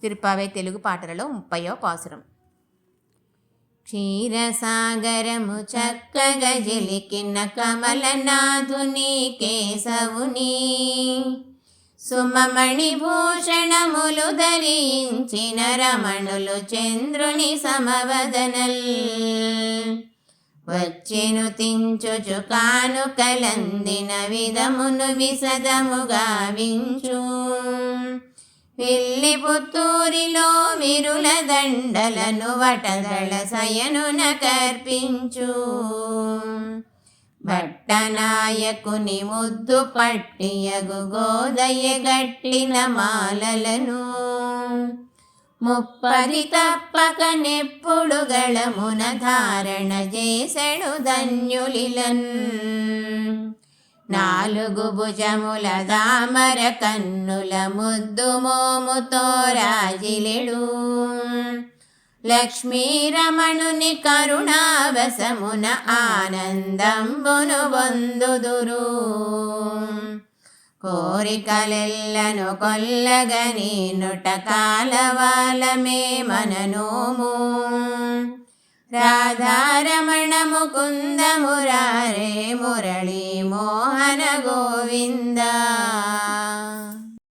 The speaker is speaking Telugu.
తిరుప్పావై తెలుగు పాటలలో 30వ పాసురం. క్షీరసాగరము చక్కగా జిలికిన కమలనాథుని కేశవుని, సుమమణి భూషణములు ధరించిన రమణులు చంద్రుని సమవదనల్, వచ్చెను తించుచు కానుకలందిన విధమును విశదముగా వించు, పిల్లి పుత్తూరిలో విరుల దండలను వటదళ శయనున కర్పించు, భట్టనాయకుని ముద్దు పట్టియగు గోదయ గట్టిన మాలలను, ముప్పది తప్పక నెప్పుడు గళమున ధారణ చేసెడు ధన్యులిలన్, నాలుగు భుజముల దామర కన్నుల ముద్దు మోముతో రాజిలెడు, లక్ష్మీరమణుని కరుణావసమున ఆనందంబును పొందుదురు, కోరికలెల్లను కొల్లగని నుట కాలవాలమే మననోము, రాధార